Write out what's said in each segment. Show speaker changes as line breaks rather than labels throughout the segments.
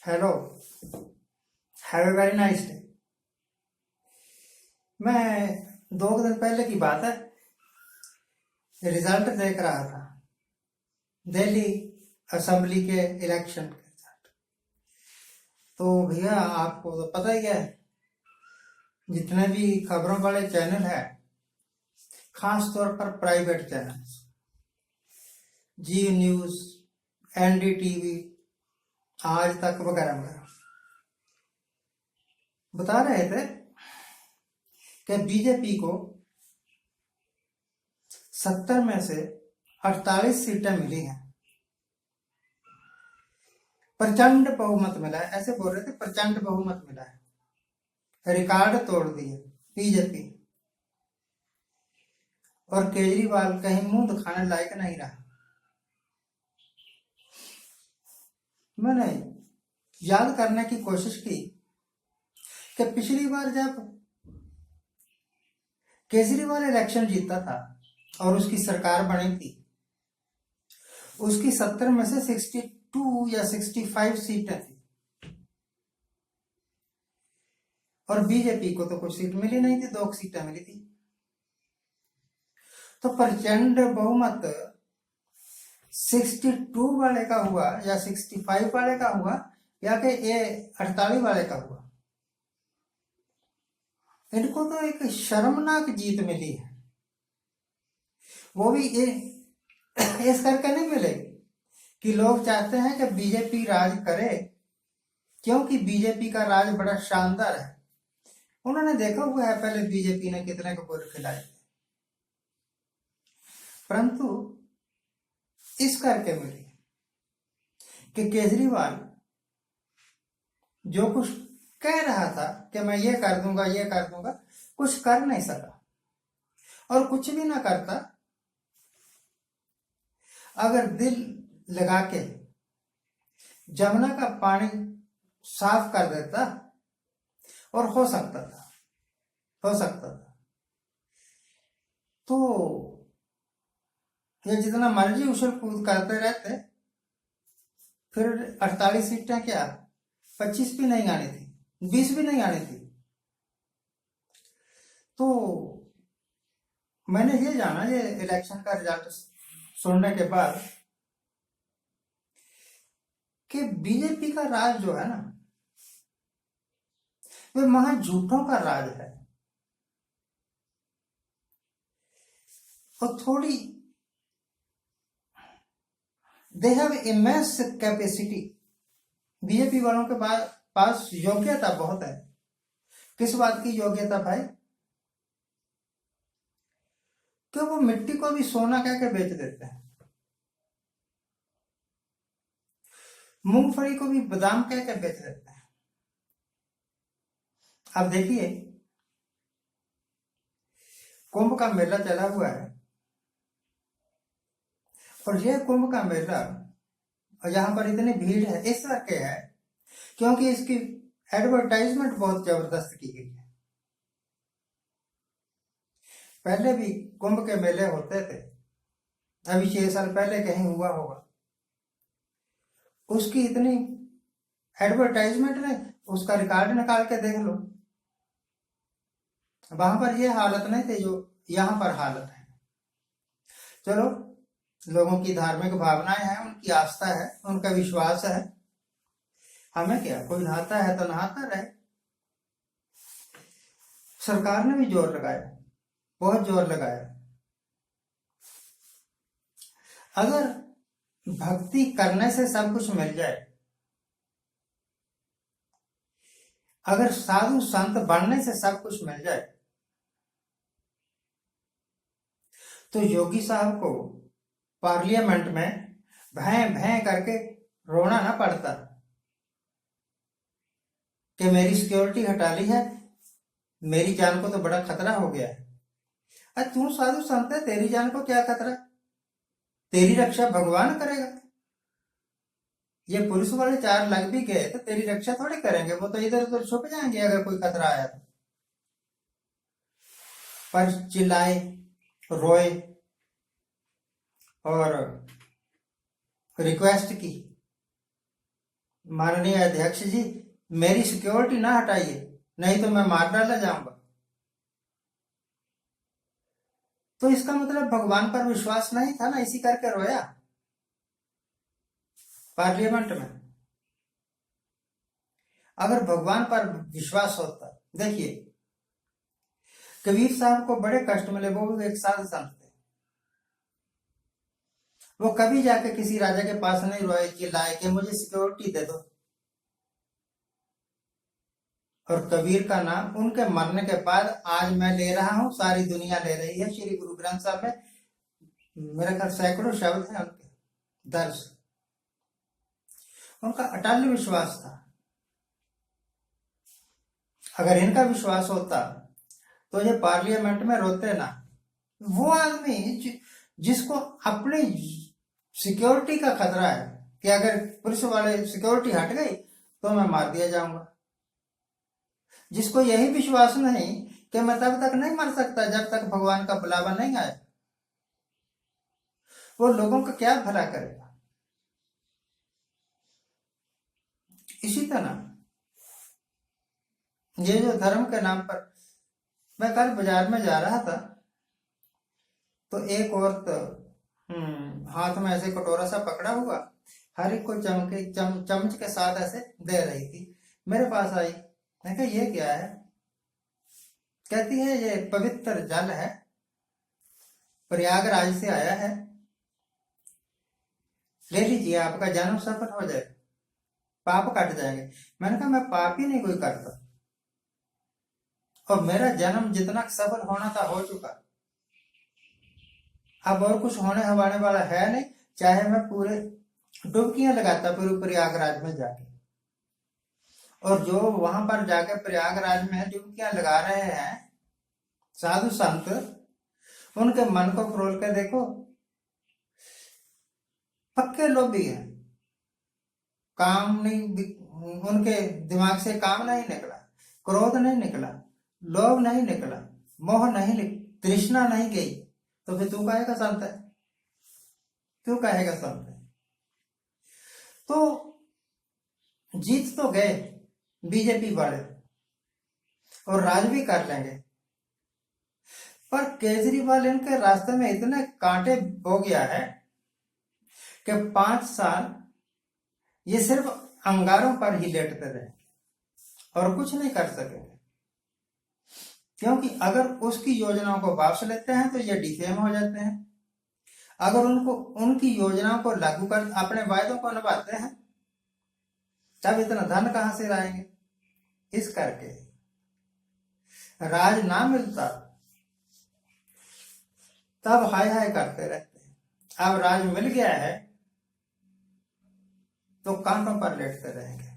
Hello, have a very nice day. मैं 2 दिन पहले की बात है, रिजल्ट देख रहा था दिल्ली असेंबली के इलेक्शन के रिजल्ट। तो भैया आपको तो पता ही है, जितने भी खबरों वाले चैनल हैं, खास तौर पर प्राइवेट चैनल, जी न्यूज, एनडीटीवी, आज तक वगैरह वगैरह, बता रहे थे कि बीजेपी को 70 में से 48 सीटें मिली हैं, प्रचंड बहुमत मिला है। ऐसे बोल रहे थे, प्रचंड बहुमत मिला है, रिकॉर्ड तोड़ दिए बीजेपी। और केजरीवाल कहीं मुंह दिखाने लायक नहीं रहा। मैंने याद करने की कोशिश की कि पिछली बार जब केजरीवाल इलेक्शन जीता था और उसकी सरकार बनी थी, उसकी 70 में से 62 या 65 सीटें थी और बीजेपी को तो कुछ सीट मिली नहीं थी, 2 सीटें मिली थी। तो प्रचंड बहुमत 62 वाले का हुआ या 65 वाले का हुआ या कि ये 48 वाले का हुआ। इनको तो एक शर्मनाक जीत मिली है, वो भी इस करके नहीं मिलेगी कि लोग चाहते हैं कि बीजेपी राज करे, क्योंकि बीजेपी का राज बड़ा शानदार है। उन्होंने देखा हुआ है पहले बीजेपी ने कितने को वोट खिलाए, परंतु इस करके मिली कि केजरीवाल जो कुछ कह रहा था कि मैं ये कर दूंगा ये कर दूंगा, कुछ कर नहीं सका। और कुछ भी ना करता, अगर दिल लगा के जमुना का पानी साफ कर देता, और हो सकता था तो ये जितना मर्जी उछल कूद करते रहते, फिर 48 सीटें क्या 25 भी नहीं आनी थी, 20 भी नहीं आनी थी। तो मैंने ये जाना, ये इलेक्शन का रिजल्ट सुनने के बाद, कि बीजेपी का राज जो है ना, वे महा झूठों का राज है। और थोड़ी they have immense capacity, BJP वालों के पास योग्यता बहुत है। किस बात की योग्यता भाई? कि वो मिट्टी को भी सोना कह के बेच देते हैं, मूंगफली को भी बादाम कह के बेच देते हैं। अब देखिए, कुंभ का मेला चला हुआ है, और यह कुंभ का मेला यहाँ पर इतनी भीड़ है इस करके है क्योंकि इसकी एडवर्टाइजमेंट बहुत जबरदस्त की गई है। पहले भी कुंभ के मेले होते थे, अभी 6 साल पहले कहीं हुआ होगा, उसकी इतनी एडवर्टाइजमेंट ने, उसका रिकॉर्ड निकाल के देख लो, वहां पर यह हालत नहीं थी जो यहाँ पर हालत है। चलो, लोगों की धार्मिक भावनाएं हैं, उनकी आस्था है, उनका विश्वास है, हमें क्या, कोई नहाता है तो नहाता रहे। सरकार ने भी जोर लगाया, बहुत जोर लगाया। अगर भक्ति करने से सब कुछ मिल जाए, अगर साधु संत बनने से सब कुछ मिल जाए, तो योगी साहब को पार्लियामेंट में भैं भैं करके रोना ना पड़ता कि मेरी सिक्योरिटी हटा ली है, मेरी जान को तो बड़ा खतरा हो गया है। अरे तू साधु संत है, तेरी जान को क्या खतरा? तेरी रक्षा भगवान करेगा। ये पुलिस वाले 4 लग भी गए तो तेरी रक्षा थोड़ी करेंगे, वो तो इधर उधर छुप जाएंगे अगर कोई खतरा आया तो। पर चिल्लाए, रोए और रिक्वेस्ट की, माननीय अध्यक्ष जी, मेरी सिक्योरिटी ना हटाइए, नहीं तो मैं मार डाला जाऊंगा। तो इसका मतलब भगवान पर विश्वास नहीं था ना, इसी करके रोया पार्लियामेंट में। अगर भगवान पर विश्वास होता, देखिए कबीर साहब को बड़े कष्ट मिले, वो भी एक साधु संत थे। वो कभी जाके किसी राजा के पास नहीं रोए कि लाए कि मुझे सिक्योरिटी दे दो। और कबीर का नाम उनके मरने के बाद आज मैं ले रहा हूं, सारी दुनिया ले रही है। श्री गुरु ग्रंथ साहब में मेरे ख्याल सैकड़ों शब्द हैं उनके दर्ज। उनका अटल विश्वास था। अगर इनका विश्वास होता तो ये पार्लियामेंट में रोते ना। वो आदमी जिसको अपनी सिक्योरिटी का खतरा है कि अगर पुलिस वाले सिक्योरिटी हट गई तो मैं मार दिया जाऊंगा, जिसको यही विश्वास नहीं कि मैं तब तक नहीं मर सकता जब तक भगवान का बुलावा नहीं आए, वो लोगों का क्या भला करेगा। इसी तरह ये जो धर्म के नाम पर, मैं कल बाजार में जा रहा था तो एक औरत हाथ में ऐसे कटोरा सा पकड़ा हुआ हर एक को चमच के साथ ऐसे दे रही थी। मेरे पास आई, मैं कहा ये क्या है? कहती है ये पवित्र जल है, प्रयागराज से आया है, ले लीजिए, आपका जन्म सफल हो जाए, पाप कट जाएंगे। मैंने कहा मैं पाप ही नहीं कोई करता, और मेरा जन्म जितना सफल होना था हो चुका, अब और कुछ होने हवाने वाला है नहीं। चाहे मैं पूरे डुबकियां लगाता पूरे प्रयागराज में जाके, और जो वहां पर जाके प्रयागराज में डुबकियां लगा रहे हैं साधु संत, उनके मन को फरोल के देखो, पक्के लोभी हैं। काम नहीं, उनके दिमाग से काम नहीं निकला, क्रोध नहीं निकला, लोभ नहीं निकला, मोह नहीं, तृष्णा नहीं गई, तो फिर तू कहेगा संत है? क्यों कहेगा संत है? तो जीत तो गए बीजेपी वाले और राज भी कर लेंगे, पर केजरीवाल इनके रास्ते में इतने कांटे हो गया है कि 5 साल ये सिर्फ अंगारों पर ही लेटते रहे और कुछ नहीं कर सकेंगे। क्योंकि अगर उसकी योजनाओं को वापस लेते हैं तो ये डिफेम हो जाते हैं, अगर उनको उनकी योजनाओं को लागू कर अपने वायदों को निभाते हैं तब इतना धन कहां से लाएंगे। इस करके राज ना मिलता तब हाय हाय करते रहते हैं, अब राज मिल गया है तो कांटों पर लेटते रहेंगे।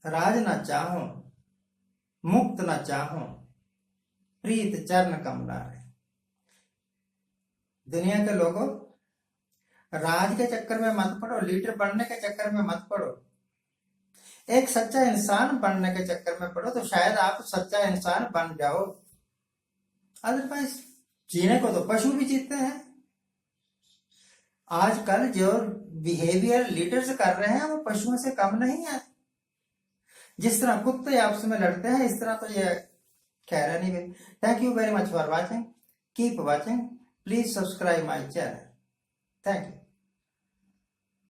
राज ना चाहो मुक्त न चाहो, प्रीत चरण कमला है। दुनिया के लोगों, राज के चक्कर में मत पड़ो, लीडर बनने के चक्कर में मत पड़ो, एक सच्चा इंसान बनने के चक्कर में पड़ो तो शायद आप सच्चा इंसान बन जाओ। अदरवाइज जीने को तो पशु भी जीते हैं। आजकल जो बिहेवियर लीडर्स कर रहे हैं वो पशुओं से कम नहीं है। जिस तरह कुत्ते आपस में लड़ते हैं इस तरह तो ये कह रहा नहीं। Thank you very much for watching, keep watching, please subscribe my channel. Thank you.